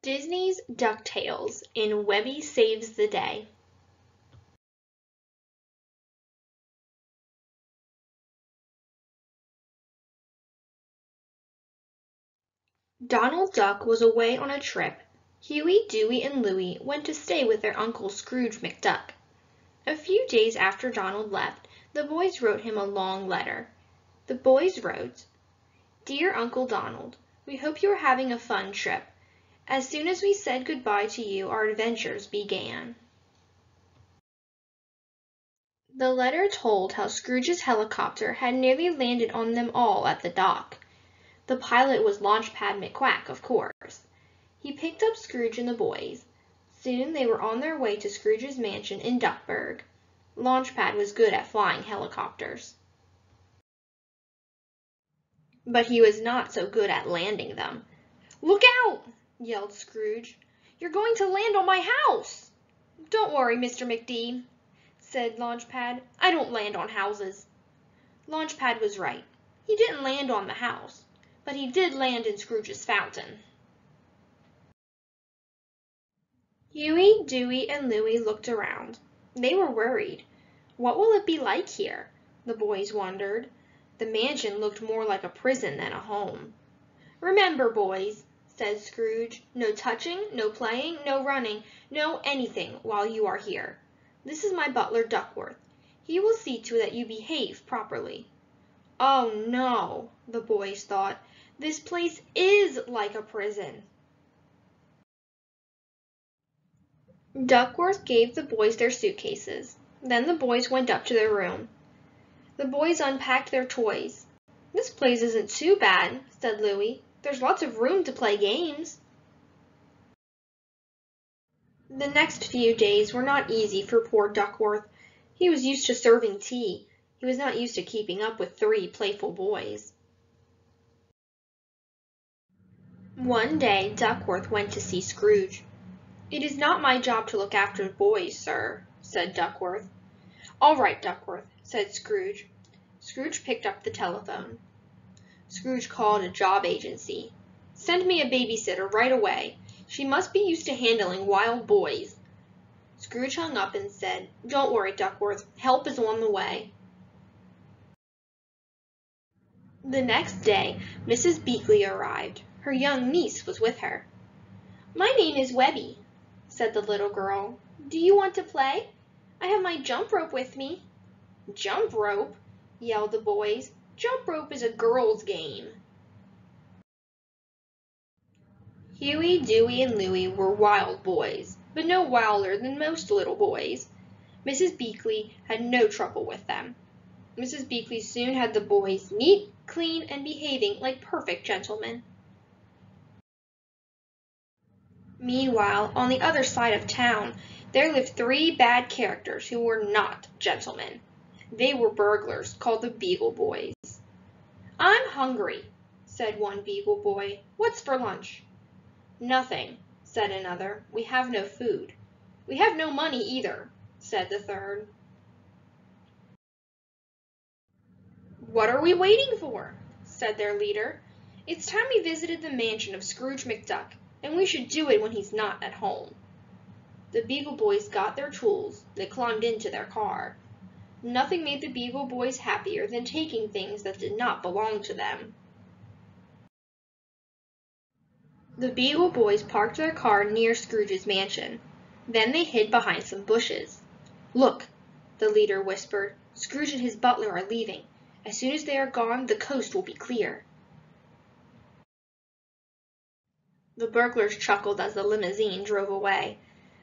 Disney's DuckTales in Webby Saves the Day. Donald Duck was away on a trip. Huey, Dewey, and Louie went to stay with their Uncle Scrooge McDuck. A few days after Donald left, the boys wrote him a long letter. The boys wrote, "Dear Uncle Donald, we hope you are having a fun trip. As soon as we said goodbye to you, our adventures began." The letter told how Scrooge's helicopter had nearly landed on them all at the dock. The pilot was Launchpad McQuack, of course. He picked up Scrooge and the boys. Soon they were on their way to Scrooge's mansion in Duckburg. Launchpad was good at flying helicopters. But he was not so good at landing them. "Look out!" yelled Scrooge. "You're going to land on my house!" "Don't worry, Mr. McD," said Launchpad. "I don't land on houses." Launchpad was right. He didn't land on the house, but he did land in Scrooge's fountain. Huey, Dewey, and Louie looked around. They were worried. What will it be like here? The boys wondered. The mansion looked more like a prison than a home. "Remember, boys," said Scrooge, "no touching, no playing, no running, no anything while you are here. This is my butler Duckworth. He will see to it that you behave properly." "Oh no," the boys thought. "This place is like a prison." Duckworth gave the boys their suitcases. Then the boys went up to their room. The boys unpacked their toys. "This place isn't too bad," said Louie. "There's lots of room to play games." The next few days were not easy for poor Duckworth. He was used to serving tea. He was not used to keeping up with 3 playful boys. One day Duckworth went to see Scrooge. "It is not my job to look after boys, sir," said Duckworth. "All right, Duckworth," said Scrooge. Scrooge picked up the telephone. Scrooge called a job agency. "Send me a babysitter right away. She must be used to handling wild boys." Scrooge hung up and said, "Don't worry, Duckworth. Help is on the way." The next day, Mrs. Beakley arrived. Her young niece was with her. "My name is Webby," said the little girl. "Do you want to play? I have my jump rope with me." "Jump rope?" yelled the boys. "Jump rope is a girl's game." Huey, Dewey, and Louie were wild boys, but no wilder than most little boys. Mrs. Beakley had no trouble with them. Mrs. Beakley soon had the boys neat, clean, and behaving like perfect gentlemen. Meanwhile, on the other side of town, there lived 3 bad characters who were not gentlemen. They were burglars, called the Beagle Boys. "I'm hungry," said one Beagle Boy. "What's for lunch?" "Nothing," said another. "We have no food." "We have no money either," said the third. "What are we waiting for?" said their leader. "It's time we visited the mansion of Scrooge McDuck, and we should do it when he's not at home." The Beagle Boys got their tools. They climbed into their car. Nothing made the Beagle Boys happier than taking things that did not belong to them. The Beagle Boys parked their car near Scrooge's mansion. Then they hid behind some bushes. "Look," the leader whispered. "Scrooge and his butler are leaving. As soon as they are gone, the coast will be clear." The burglars chuckled as the limousine drove away.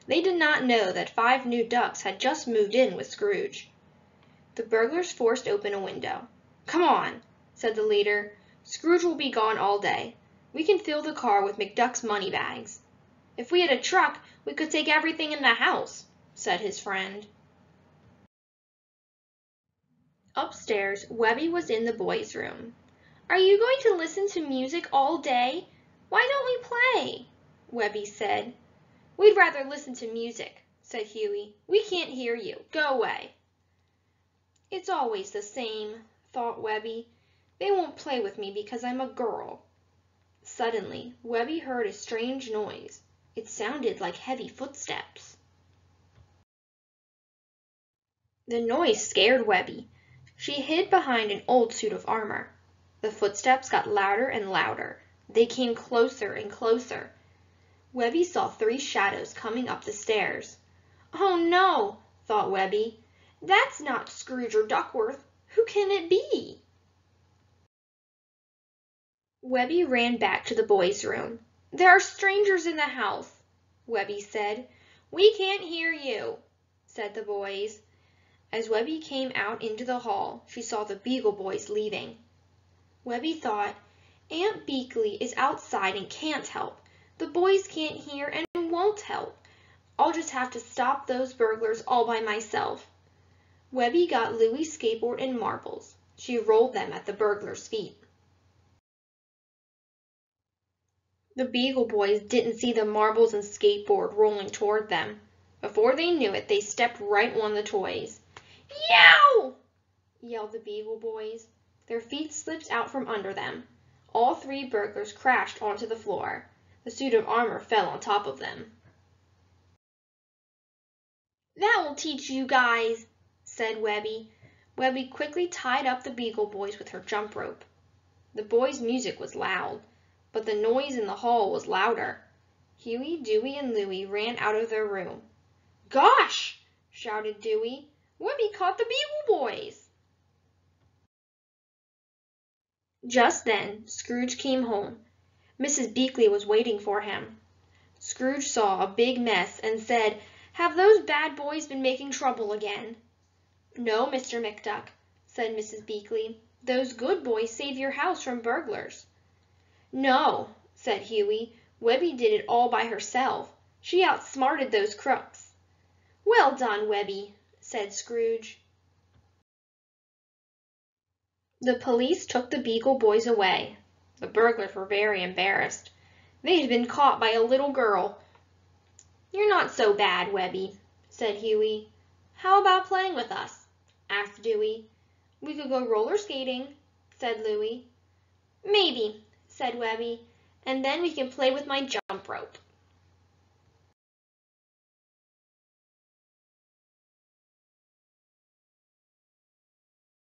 They did not know that 5 new ducks had just moved in with Scrooge. The burglars forced open a window. "Come on," said the leader. "Scrooge will be gone all day. We can fill the car with McDuck's money bags." "If we had a truck, we could take everything in the house," said his friend. Upstairs, Webby was in the boys' room. "Are you going to listen to music all day? Why don't we play?" Webby said. "We'd rather listen to music," said Huey. "We can't hear you. Go away." "It's always the same," thought Webby. "They won't play with me because I'm a girl." Suddenly, Webby heard a strange noise. It sounded like heavy footsteps. The noise scared Webby. She hid behind an old suit of armor. The footsteps got louder and louder. They came closer and closer. Webby saw 3 shadows coming up the stairs. "Oh no," thought Webby. "That's not Scrooge or Duckworth. Who can it be?" Webby ran back to the boys' room. "There are strangers in the house," Webby said. "We can't hear you," said the boys. As Webby came out into the hall, she saw the Beagle Boys leaving. Webby thought, "Aunt Beakley is outside and can't help. The boys can't hear and won't help. I'll just have to stop those burglars all by myself." Webby got Louie's skateboard and marbles. She rolled them at the burglars' feet. The Beagle Boys didn't see the marbles and skateboard rolling toward them. Before they knew it, they stepped right on the toys. "Yow!" yelled the Beagle Boys. Their feet slipped out from under them. All 3 burglars crashed onto the floor. The suit of armor fell on top of them. "That will teach you guys," said Webby. Webby quickly tied up the Beagle Boys with her jump rope. The boys' music was loud, but the noise in the hall was louder. Huey, Dewey, and Louie ran out of their room. "Gosh!" shouted Dewey. "Webby caught the Beagle Boys!" Just then Scrooge came home. Mrs. Beakley was waiting for him. Scrooge saw a big mess and said, "Have those bad boys been making trouble again?" "No, Mr. McDuck," said Mrs. Beakley. "Those good boys saved your house from burglars." "No," said Huey. "Webby did it all by herself. She outsmarted those crooks." "Well done, Webby," said Scrooge. The police took the Beagle Boys away. The burglars were very embarrassed. They had been caught by a little girl. "You're not so bad, Webby," said Huey. "How about playing with us?" asked Dewey. "We could go roller skating," said Louie. "Maybe," said Webby, "and then we can play with my jump rope."